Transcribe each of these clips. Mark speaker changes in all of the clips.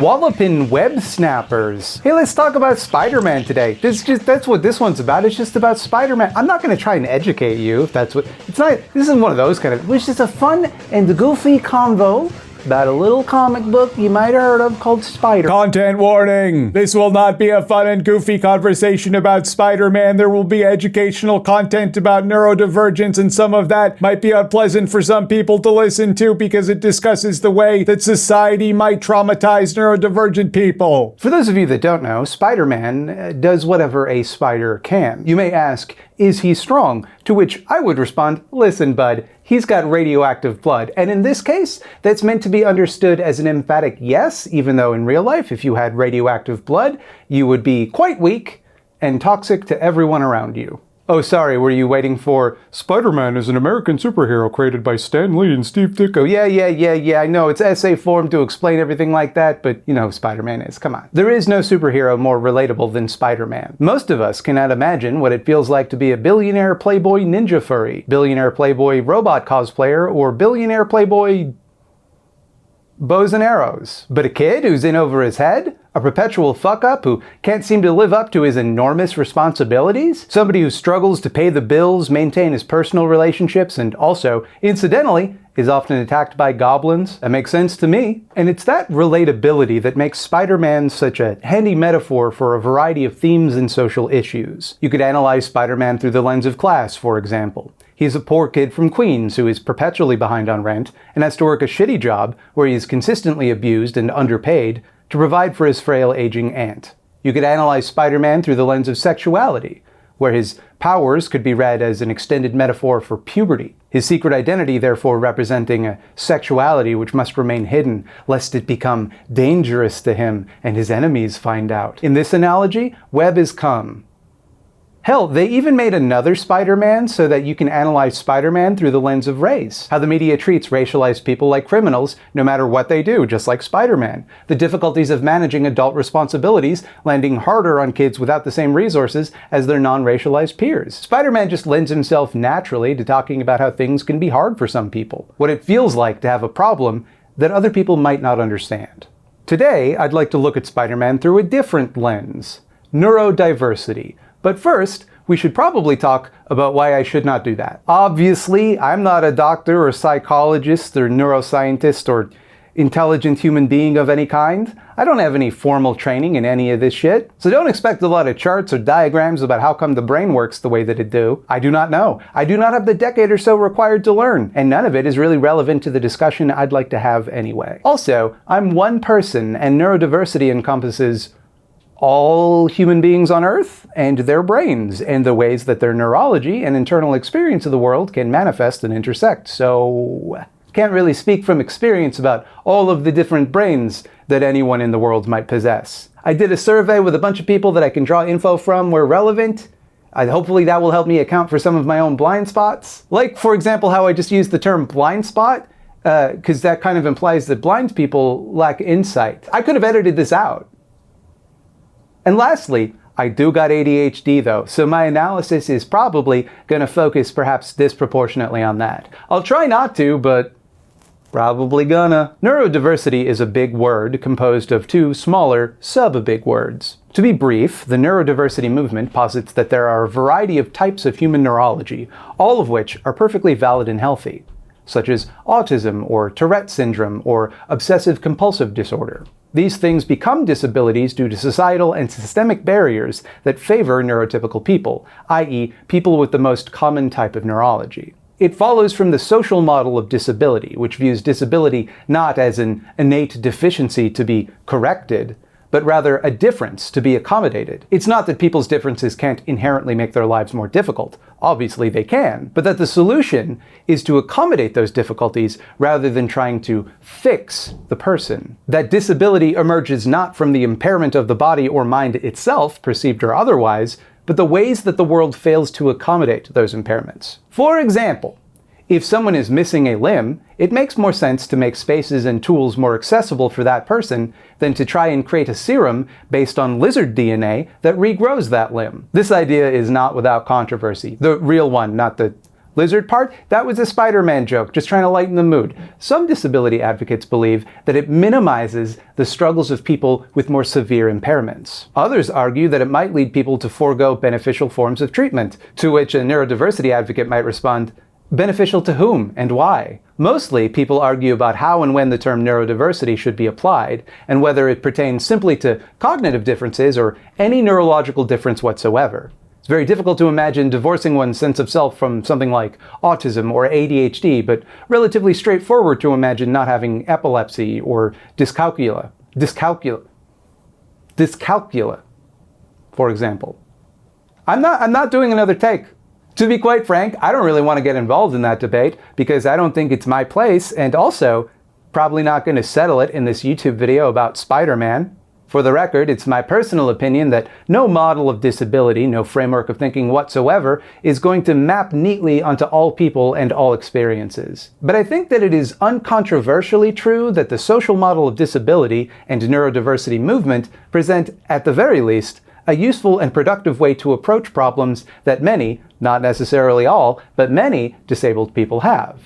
Speaker 1: Wallopin' web snappers. Hey, let's talk about Spider-Man today. That's what this one's about. It's just about Spider-Man. I'm not going to try and educate you if that's what... It's not... This isn't one of those kind of... It's just a fun and goofy convo about a little comic book you might have heard of called Spider.
Speaker 2: Content warning! This will not be a fun and goofy conversation about Spider-Man. There will be educational content about neurodivergence, and some of that might be unpleasant for some people to listen to because it discusses the way that society might traumatize neurodivergent people.
Speaker 1: For those of you that don't know, Spider-Man does whatever a spider can. You may ask, is he strong? To which I would respond, listen, bud, he's got radioactive blood. And in this case, that's meant to be understood as an emphatic yes, even though in real life, if you had radioactive blood, you would be quite weak and toxic to everyone around you. Oh, sorry, were you waiting for Spider-Man is an American superhero created by Stan Lee and Steve Ditko? Yeah, I know it's essay form to explain everything like that, but you know who Spider-Man is, come on. There is no superhero more relatable than Spider-Man. Most of us cannot imagine what it feels like to be a billionaire playboy ninja furry, billionaire playboy robot cosplayer, or billionaire playboy bows and arrows. But a kid who's in over his head? A perpetual fuck-up who can't seem to live up to his enormous responsibilities? Somebody who struggles to pay the bills, maintain his personal relationships, and also, incidentally, is often attacked by goblins? That makes sense to me. And it's that relatability that makes Spider-Man such a handy metaphor for a variety of themes and social issues. You could analyze Spider-Man through the lens of class, for example. He's a poor kid from Queens who is perpetually behind on rent and has to work a shitty job where he is consistently abused and underpaid to provide for his frail aging aunt. You could analyze Spider-Man through the lens of sexuality, where his powers could be read as an extended metaphor for puberty, his secret identity therefore representing a sexuality which must remain hidden lest it become dangerous to him and his enemies find out. In this analogy, Webb is cum. Hell, they even made another Spider-Man so that you can analyze Spider-Man through the lens of race. How the media treats racialized people like criminals, no matter what they do, just like Spider-Man. The difficulties of managing adult responsibilities, landing harder on kids without the same resources as their non-racialized peers. Spider-Man just lends himself naturally to talking about how things can be hard for some people. What it feels like to have a problem that other people might not understand. Today, I'd like to look at Spider-Man through a different lens. Neurodiversity. But first, we should probably talk about why I should not do that. Obviously, I'm not a doctor or psychologist or neuroscientist or intelligent human being of any kind. I don't have any formal training in any of this shit. So don't expect a lot of charts or diagrams about how come the brain works the way that it do. I do not know. I do not have the decade or so required to learn, and none of it is really relevant to the discussion I'd like to have anyway. Also, I'm one person, and neurodiversity encompasses all human beings on Earth and their brains and the ways that their neurology and internal experience of the world can manifest and intersect. So, can't really speak from experience about all of the different brains that anyone in the world might possess. I did a survey with a bunch of people that I can draw info from where relevant. Hopefully that will help me account for some of my own blind spots. Like, for example, how I just used the term blind spot, because that kind of implies that blind people lack insight. I could have edited this out. And lastly, I do got ADHD though, so my analysis is probably going to focus perhaps disproportionately on that. I'll try not to, but probably gonna. Neurodiversity is a big word composed of two smaller, sub-big words. To be brief, the neurodiversity movement posits that there are a variety of types of human neurology, all of which are perfectly valid and healthy, such as autism or Tourette syndrome or obsessive-compulsive disorder. These things become disabilities due to societal and systemic barriers that favor neurotypical people, i.e., people with the most common type of neurology. It follows from the social model of disability, which views disability not as an innate deficiency to be corrected, but rather a difference to be accommodated. It's not that people's differences can't inherently make their lives more difficult. Obviously they can, but that the solution is to accommodate those difficulties rather than trying to fix the person. That disability emerges not from the impairment of the body or mind itself, perceived or otherwise, but the ways that the world fails to accommodate those impairments. For example, if someone is missing a limb, it makes more sense to make spaces and tools more accessible for that person than to try and create a serum based on lizard DNA that regrows that limb. This idea is not without controversy. The real one, not the Lizard part? That was a Spider-Man joke, just trying to lighten the mood. Some disability advocates believe that it minimizes the struggles of people with more severe impairments. Others argue that it might lead people to forego beneficial forms of treatment, to which a neurodiversity advocate might respond, beneficial to whom and why? Mostly, people argue about how and when the term neurodiversity should be applied, and whether it pertains simply to cognitive differences or any neurological difference whatsoever. It's very difficult to imagine divorcing one's sense of self from something like autism or ADHD, but relatively straightforward to imagine not having epilepsy or dyscalculia, for example. I'm not doing another take. To be quite frank, I don't really want to get involved in that debate because I don't think it's my place, and also probably not going to settle it in this YouTube video about Spider-Man. For the record, it's my personal opinion that no model of disability, no framework of thinking whatsoever, is going to map neatly onto all people and all experiences. But I think that it is uncontroversially true that the social model of disability and neurodiversity movement present, at the very least, a useful and productive way to approach problems that many, not necessarily all, but many disabled people have.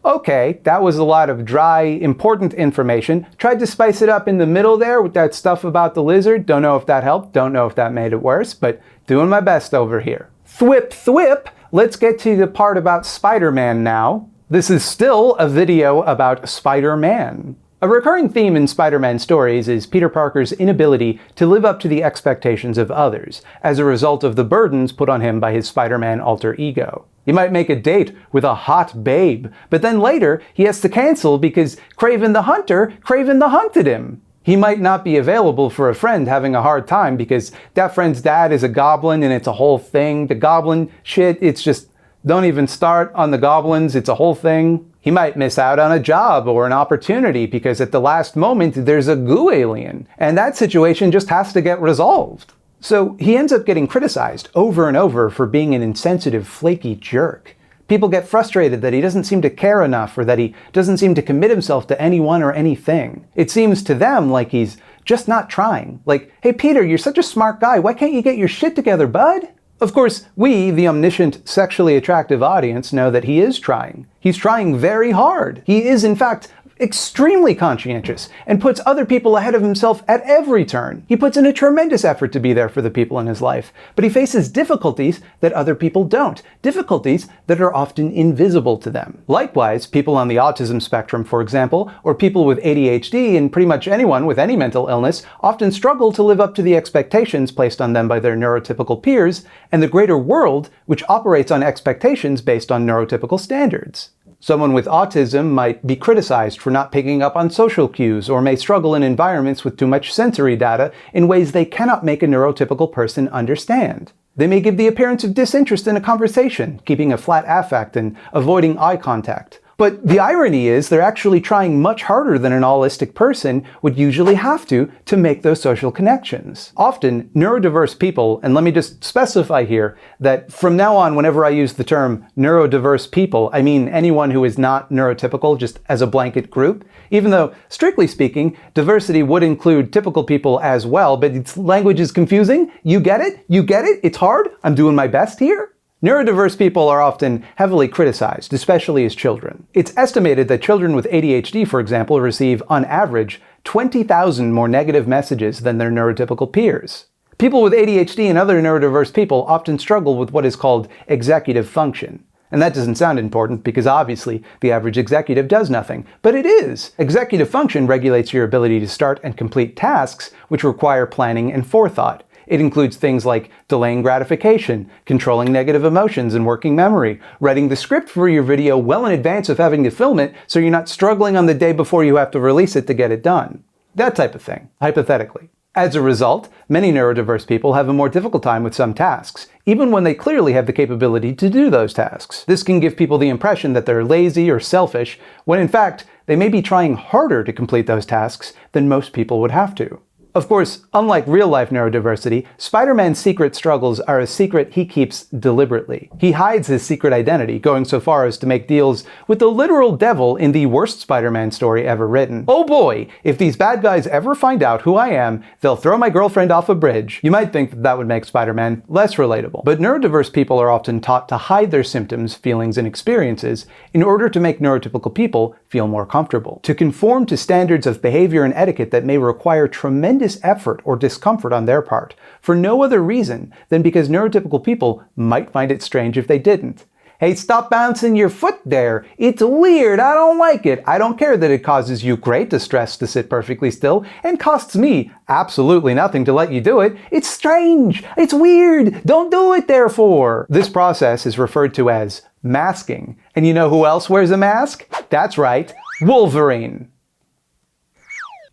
Speaker 1: Okay, that was a lot of dry, important information. Tried to spice it up in the middle there with that stuff about the lizard. Don't know if that helped, don't know if that made it worse, but doing my best over here. Thwip thwip! Let's get to the part about Spider-Man now. This is still a video about Spider-Man. A recurring theme in Spider-Man stories is Peter Parker's inability to live up to the expectations of others, as a result of the burdens put on him by his Spider-Man alter ego. He might make a date with a hot babe, but then later he has to cancel because Kraven the hunted him. He might not be available for a friend having a hard time because that friend's dad is a goblin and it's a whole thing. The goblin shit, it's just, don't even start on the goblins, it's a whole thing. He might miss out on a job or an opportunity because at the last moment there's a goo alien, and that situation just has to get resolved. So he ends up getting criticized over and over for being an insensitive, flaky jerk. People get frustrated that he doesn't seem to care enough or that he doesn't seem to commit himself to anyone or anything. It seems to them like he's just not trying. Like, hey Peter, you're such a smart guy, why can't you get your shit together, bud? Of course, we, the omniscient, sexually attractive audience, know that he is trying. He's trying very hard. He is, in fact, extremely conscientious and puts other people ahead of himself at every turn. He puts in a tremendous effort to be there for the people in his life, but he faces difficulties that other people don't, difficulties that are often invisible to them. Likewise, people on the autism spectrum, for example, or people with ADHD and pretty much anyone with any mental illness often struggle to live up to the expectations placed on them by their neurotypical peers and the greater world, which operates on expectations based on neurotypical standards. Someone with autism might be criticized for not picking up on social cues or may struggle in environments with too much sensory data in ways they cannot make a neurotypical person understand. They may give the appearance of disinterest in a conversation, keeping a flat affect and avoiding eye contact. But the irony is they're actually trying much harder than an allistic person would usually have to make those social connections. Often, neurodiverse people, and let me just specify here that from now on, whenever I use the term neurodiverse people, I mean anyone who is not neurotypical just as a blanket group, even though, strictly speaking, diversity would include typical people as well, but its language is confusing. You get it? You get it? It's hard? I'm doing my best here? Neurodiverse people are often heavily criticized, especially as children. It's estimated that children with ADHD, for example, receive, on average, 20,000 more negative messages than their neurotypical peers. People with ADHD and other neurodiverse people often struggle with what is called executive function. And that doesn't sound important because obviously the average executive does nothing. But it is! Executive function regulates your ability to start and complete tasks which require planning and forethought. It includes things like delaying gratification, controlling negative emotions and working memory, writing the script for your video well in advance of having to film it so you're not struggling on the day before you have to release it to get it done. That type of thing, hypothetically. As a result, many neurodiverse people have a more difficult time with some tasks, even when they clearly have the capability to do those tasks. This can give people the impression that they're lazy or selfish, when in fact, they may be trying harder to complete those tasks than most people would have to. Of course, unlike real-life neurodiversity, Spider-Man's secret struggles are a secret he keeps deliberately. He hides his secret identity, going so far as to make deals with the literal devil in the worst Spider-Man story ever written. Oh boy, if these bad guys ever find out who I am, they'll throw my girlfriend off a bridge. You might think that would make Spider-Man less relatable. But neurodiverse people are often taught to hide their symptoms, feelings, and experiences in order to make neurotypical people feel more comfortable. To conform to standards of behavior and etiquette that may require tremendous effort or discomfort on their part, for no other reason than because neurotypical people might find it strange if they didn't. Hey, stop bouncing your foot there. It's weird. I don't like it. I don't care that it causes you great distress to sit perfectly still and costs me absolutely nothing to let you do it. It's strange. It's weird. Don't do it, therefore. This process is referred to as masking. And you know who else wears a mask? That's right, Wolverine.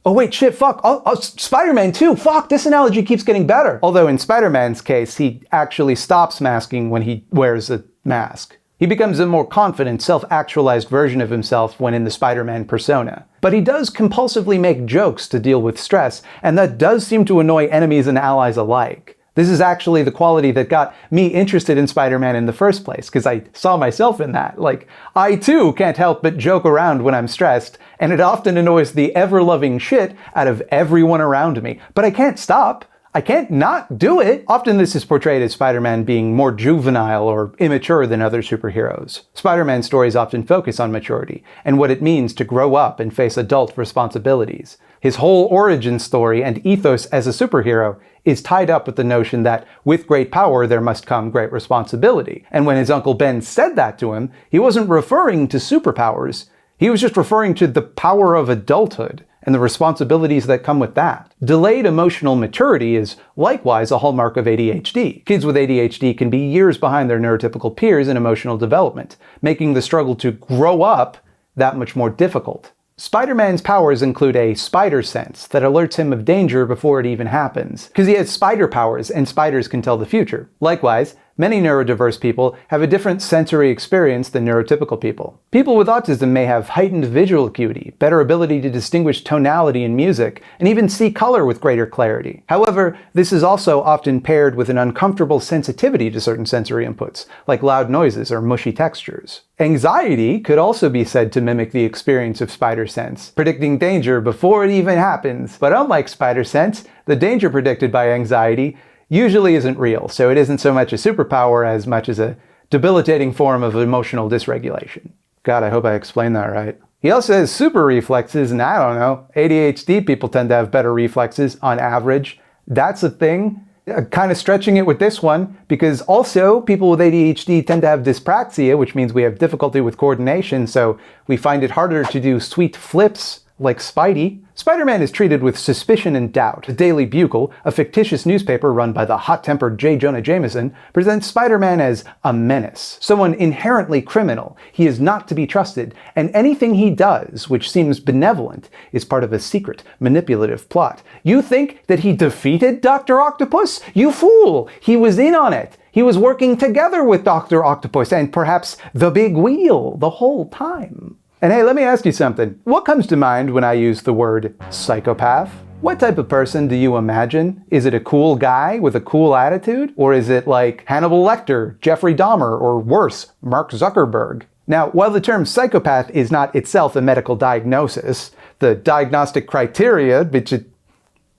Speaker 1: Oh wait, shit, fuck. Oh, Spider-Man too. Fuck, this analogy keeps getting better. Although in Spider-Man's case, he actually stops masking when he wears a mask. He becomes a more confident, self-actualized version of himself when in the Spider-Man persona. But he does compulsively make jokes to deal with stress, and that does seem to annoy enemies and allies alike. This is actually the quality that got me interested in Spider-Man in the first place, because I saw myself in that. Like, I too can't help but joke around when I'm stressed, and it often annoys the ever-loving shit out of everyone around me. But I can't stop. I can't not do it. Often this is portrayed as Spider-Man being more juvenile or immature than other superheroes. Spider-Man stories often focus on maturity, and what it means to grow up and face adult responsibilities. His whole origin story and ethos as a superhero is tied up with the notion that with great power there must come great responsibility. And when his Uncle Ben said that to him, he wasn't referring to superpowers. He was just referring to the power of adulthood and the responsibilities that come with that. Delayed emotional maturity is likewise a hallmark of ADHD. Kids with ADHD can be years behind their neurotypical peers in emotional development, making the struggle to grow up that much more difficult. Spider-Man's powers include a spider sense that alerts him of danger before it even happens, because he has spider powers and spiders can tell the future. Likewise, many neurodiverse people have a different sensory experience than neurotypical people. People with autism may have heightened visual acuity, better ability to distinguish tonality in music, and even see color with greater clarity. However, this is also often paired with an uncomfortable sensitivity to certain sensory inputs, like loud noises or mushy textures. Anxiety could also be said to mimic the experience of spider sense, predicting danger before it even happens. But unlike spider sense, the danger predicted by anxiety usually isn't real, so it isn't so much a superpower as much as a debilitating form of emotional dysregulation. God, I hope I explained that right. He also has super reflexes, and I don't know, ADHD people tend to have better reflexes on average. That's a thing. Kind of stretching it with this one, because also people with ADHD tend to have dyspraxia, which means we have difficulty with coordination, so we find it harder to do sweet flips like Spidey. Spider-Man is treated with suspicion and doubt. The Daily Bugle, a fictitious newspaper run by the hot-tempered J. Jonah Jameson, presents Spider-Man as a menace, someone inherently criminal. He is not to be trusted, and anything he does, which seems benevolent, is part of a secret, manipulative plot. You think that he defeated Dr. Octopus? You fool! He was in on it! He was working together with Dr. Octopus and perhaps the Big Wheel the whole time. And hey, let me ask you something. What comes to mind when I use the word psychopath? What type of person do you imagine? Is it a cool guy with a cool attitude? Or is it like Hannibal Lecter, Jeffrey Dahmer, or worse, Mark Zuckerberg? Now, while the term psychopath is not itself a medical diagnosis, the diagnostic criteria, which it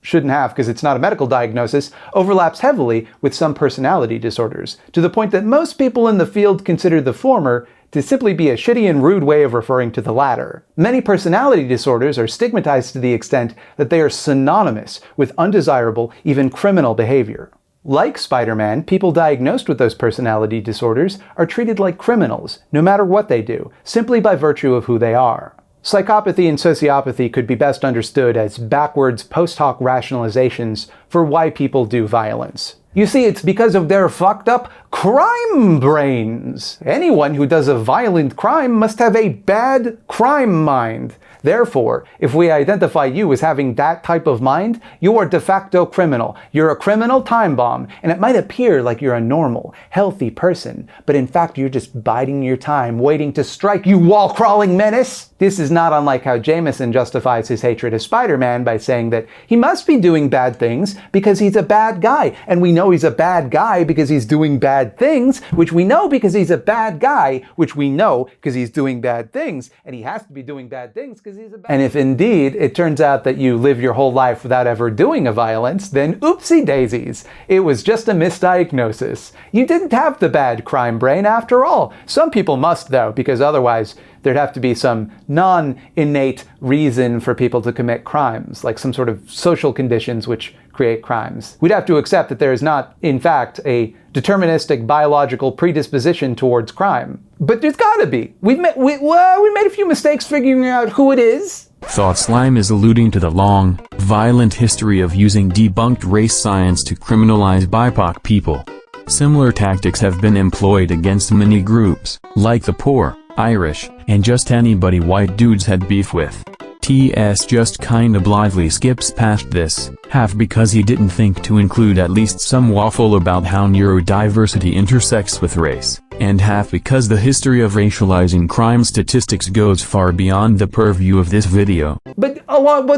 Speaker 1: shouldn't have because it's not a medical diagnosis, overlaps heavily with some personality disorders, to the point that most people in the field consider the former to simply be a shitty and rude way of referring to the latter. Many personality disorders are stigmatized to the extent that they are synonymous with undesirable, even criminal behavior. Like Spider-Man, people diagnosed with those personality disorders are treated like criminals, no matter what they do, simply by virtue of who they are. Psychopathy and sociopathy could be best understood as backwards post hoc rationalizations for why people do violence. You see, it's because of their fucked up crime brains. Anyone who does a violent crime must have a bad crime mind. Therefore, if we identify you as having that type of mind, you are de facto criminal. You're a criminal time bomb, and it might appear like you're a normal, healthy person, but in fact you're just biding your time, waiting to strike, you wall-crawling menace. This is not unlike how Jameson justifies his hatred of Spider-Man by saying that he must be doing bad things because he's a bad guy. And we know he's a bad guy because he's doing bad things, which we know because he's a bad guy, which we know because he's doing bad things. And he has to be doing bad things because he's a bad guy. And if indeed it turns out that you live your whole life without ever doing a violence, then oopsie daisies. It was just a misdiagnosis. You didn't have the bad crime brain after all. Some people must though, because otherwise there'd have to be some non-innate reason for people to commit crimes, like some sort of social conditions which create crimes. We'd have to accept that there is not, in fact, a deterministic biological predisposition towards crime. But there's gotta be. We made a few mistakes figuring out who it is.
Speaker 3: Thought Slime is alluding to the long, violent history of using debunked race science to criminalize BIPOC people. Similar tactics have been employed against many groups, like the poor, Irish, and just anybody white dudes had beef with. TS just kinda blithely skips past this, half because he didn't think to include at least some waffle about how neurodiversity intersects with race, and half because the history of racializing crime statistics goes far beyond the purview of this video.
Speaker 1: But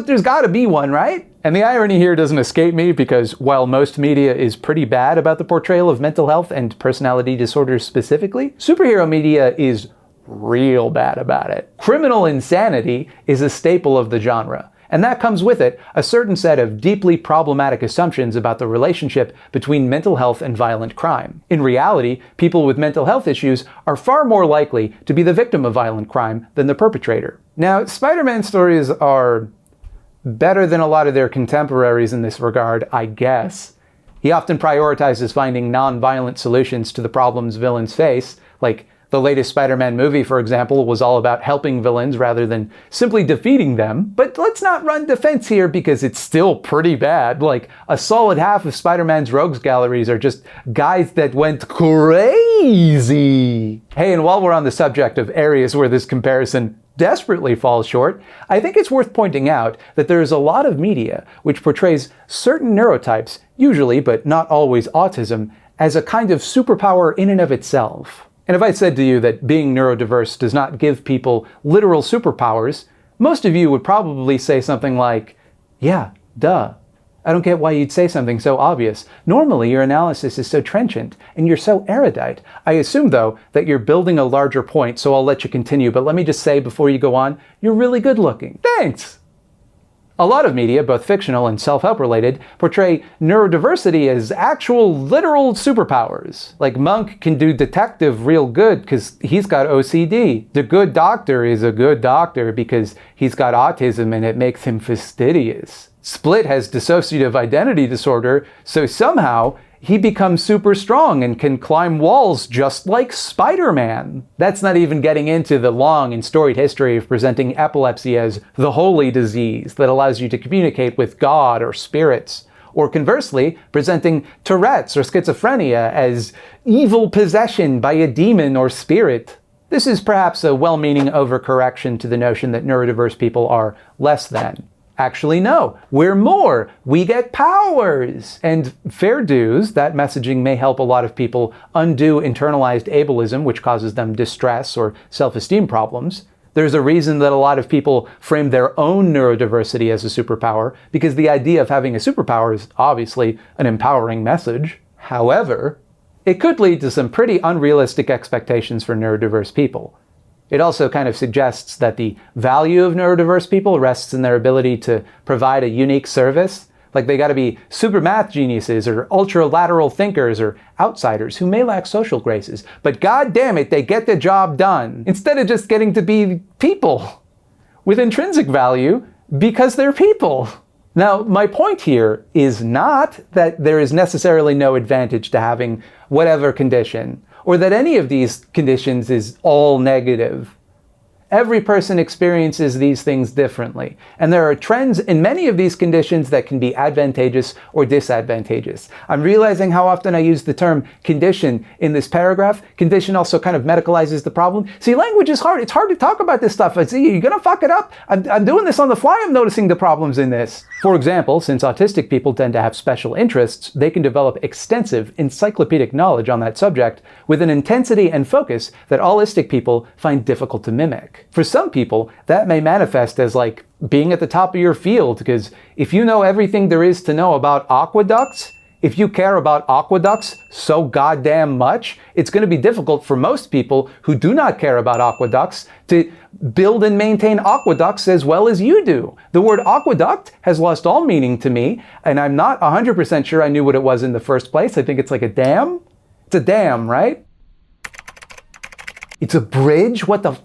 Speaker 1: there's gotta be one, right? And the irony here doesn't escape me because while most media is pretty bad about the portrayal of mental health and personality disorders specifically, superhero media is real bad about it. Criminal insanity is a staple of the genre, and that comes with it a certain set of deeply problematic assumptions about the relationship between mental health and violent crime. In reality, people with mental health issues are far more likely to be the victim of violent crime than the perpetrator. Now, Spider-Man stories are better than a lot of their contemporaries in this regard, I guess. He often prioritizes finding non-violent solutions to the problems villains face, like the latest Spider-Man movie, for example, was all about helping villains rather than simply defeating them. But let's not run defense here because it's still pretty bad. Like, a solid half of Spider-Man's rogues galleries are just guys that went crazy. Hey, and while we're on the subject of areas where this comparison desperately falls short, I think it's worth pointing out that there is a lot of media which portrays certain neurotypes, usually but not always autism, as a kind of superpower in and of itself. And if I said to you that being neurodiverse does not give people literal superpowers, most of you would probably say something like, yeah, duh. I don't get why you'd say something so obvious. Normally your analysis is so trenchant, and you're so erudite. I assume, though, that you're building a larger point, so I'll let you continue, but let me just say before you go on, you're really good looking. Thanks! A lot of media, both fictional and self-help related, portray neurodiversity as actual, literal superpowers. Like Monk can do detective real good because he's got OCD. The good doctor is a good doctor because he's got autism and it makes him fastidious. Split has dissociative identity disorder, so somehow he becomes super strong and can climb walls just like Spider-Man. That's not even getting into the long and storied history of presenting epilepsy as the holy disease that allows you to communicate with God or spirits, or conversely, presenting Tourette's or schizophrenia as evil possession by a demon or spirit. This is perhaps a well-meaning overcorrection to the notion that neurodiverse people are less than. Actually, no, we're more. We get powers. And fair dues, that messaging may help a lot of people undo internalized ableism, which causes them distress or self-esteem problems. There's a reason that a lot of people frame their own neurodiversity as a superpower, because the idea of having a superpower is obviously an empowering message. However, it could lead to some pretty unrealistic expectations for neurodiverse people. It also kind of suggests that the value of neurodiverse people rests in their ability to provide a unique service. Like they gotta be super math geniuses or ultra-lateral thinkers or outsiders who may lack social graces, but god damn it, they get the job done. Instead of just getting to be people with intrinsic value because they're people. Now, my point here is not that there is necessarily no advantage to having whatever condition, or that any of these conditions is all negative. Every person experiences these things differently, and there are trends in many of these conditions that can be advantageous or disadvantageous. I'm realizing how often I use the term condition in this paragraph. Condition also kind of medicalizes the problem. See, language is hard. It's hard to talk about this stuff. You're gonna fuck it up. I'm doing this on the fly. I'm noticing the problems in this. For example, since autistic people tend to have special interests, they can develop extensive encyclopedic knowledge on that subject with an intensity and focus that allistic people find difficult to mimic. For some people, that may manifest as like being at the top of your field, because if you know everything there is to know about aqueducts, if you care about aqueducts so goddamn much, it's going to be difficult for most people who do not care about aqueducts to build and maintain aqueducts as well as you do. The word aqueduct has lost all meaning to me, and I'm not 100% sure I knew what it was in the first place. I think it's like a dam. It's a dam, right? It's a bridge? What the...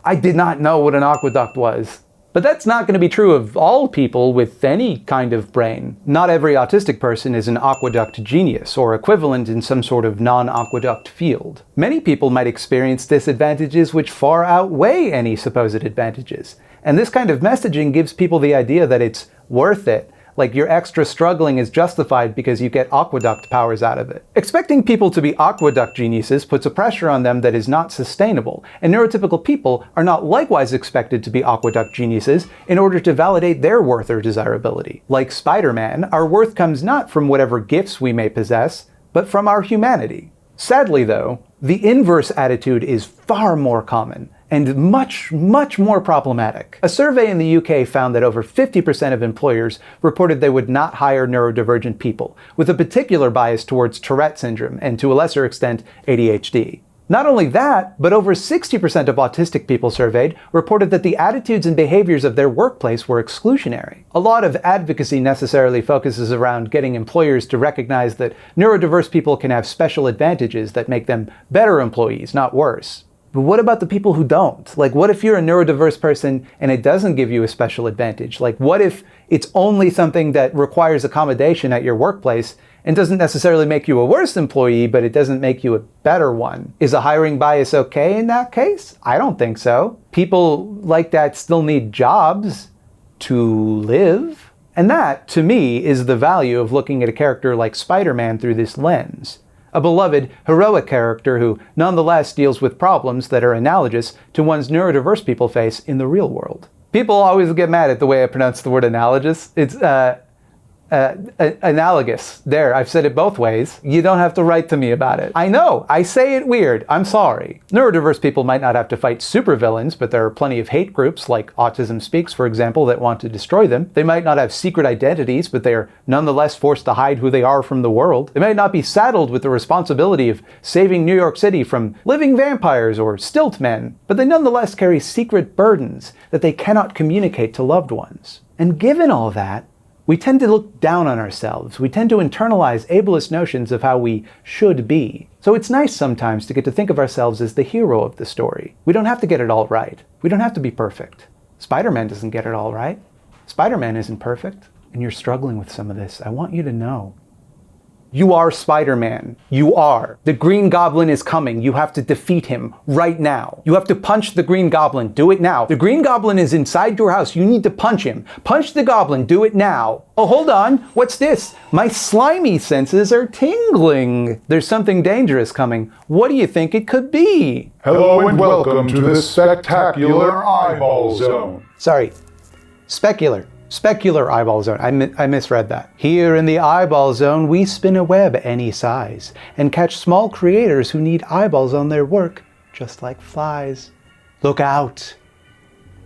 Speaker 1: I did not know what an aqueduct was. But that's not going to be true of all people with any kind of brain. Not every autistic person is an aqueduct genius or equivalent in some sort of non-aqueduct field. Many people might experience disadvantages which far outweigh any supposed advantages. And this kind of messaging gives people the idea that it's worth it. Like your extra struggling is justified because you get aqueduct powers out of it. Expecting people to be aqueduct geniuses puts a pressure on them that is not sustainable, and neurotypical people are not likewise expected to be aqueduct geniuses in order to validate their worth or desirability. Like Spider-Man, our worth comes not from whatever gifts we may possess, but from our humanity. Sadly though, the inverse attitude is far more common, and much, much more problematic. A survey in the UK found that over 50% of employers reported they would not hire neurodivergent people, with a particular bias towards Tourette syndrome and, to a lesser extent, ADHD. Not only that, but over 60% of autistic people surveyed reported that the attitudes and behaviors of their workplace were exclusionary. A lot of advocacy necessarily focuses around getting employers to recognize that neurodiverse people can have special advantages that make them better employees, not worse. But what about the people who don't? Like, what if you're a neurodiverse person and it doesn't give you a special advantage? Like, what if it's only something that requires accommodation at your workplace and doesn't necessarily make you a worse employee, but it doesn't make you a better one? Is a hiring bias okay in that case? I don't think so. People like that still need jobs to live. And that, to me, is the value of looking at a character like Spider-Man through this lens. A beloved, heroic character who nonetheless deals with problems that are analogous to ones neurodiverse people face in the real world. People always get mad at the way I pronounce the word analogous. It's analogous. There, I've said it both ways. You don't have to write to me about it. I know, I say it weird. I'm sorry. Neurodiverse people might not have to fight supervillains, but there are plenty of hate groups, like Autism Speaks, for example, that want to destroy them. They might not have secret identities, but they are nonetheless forced to hide who they are from the world. They might not be saddled with the responsibility of saving New York City from living vampires or stilt men, but they nonetheless carry secret burdens that they cannot communicate to loved ones. And given all that, we tend to look down on ourselves. We tend to internalize ableist notions of how we should be. So it's nice sometimes to get to think of ourselves as the hero of the story. We don't have to get it all right. We don't have to be perfect. Spider-Man doesn't get it all right. Spider-Man isn't perfect. And you're struggling with some of this. I want you to know. You are Spider-Man. You are. The Green Goblin is coming. You have to defeat him right now. You have to punch the Green Goblin. Do it now. The Green Goblin is inside your house. You need to punch him. Punch the Goblin. Do it now. Oh, hold on. What's this? My slimy senses are tingling. There's something dangerous coming. What do you think it could be?
Speaker 4: Hello and welcome to the spectacular eyeball zone.
Speaker 1: Sorry. Specular eyeball zone. I misread that. Here in the eyeball zone, we spin a web any size and catch small creators who need eyeballs on their work, just like flies. Look out.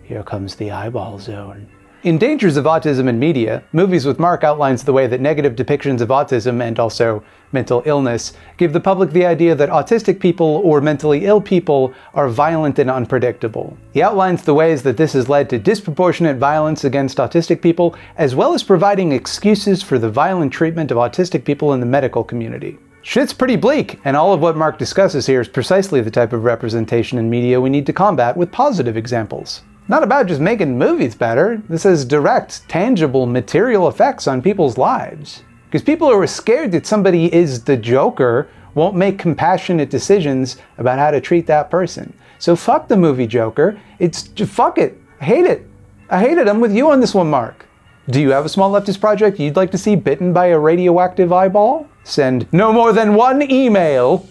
Speaker 1: Here comes the eyeball zone. In Dangers of Autism in Media, Movies with Mark outlines the way that negative depictions of autism and also mental illness give the public the idea that autistic people or mentally ill people are violent and unpredictable. He outlines the ways that this has led to disproportionate violence against autistic people, as well as providing excuses for the violent treatment of autistic people in the medical community. Shit's pretty bleak, and all of what Mark discusses here is precisely the type of representation in media we need to combat with positive examples. Not about just making movies better. This has direct, tangible, material effects on people's lives. Because people who are scared that somebody is the Joker won't make compassionate decisions about how to treat that person. So fuck the movie Joker. Fuck it. I hate it. I'm with you on this one, Mark. Do you have a small leftist project you'd like to see bitten by a radioactive eyeball? Send no more than one email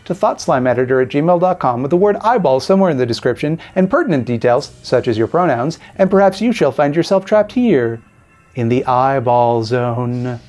Speaker 1: to thoughtslimeeditor@gmail.com with the word eyeball somewhere in the description and pertinent details, such as your pronouns, and perhaps you shall find yourself trapped here in the eyeball zone.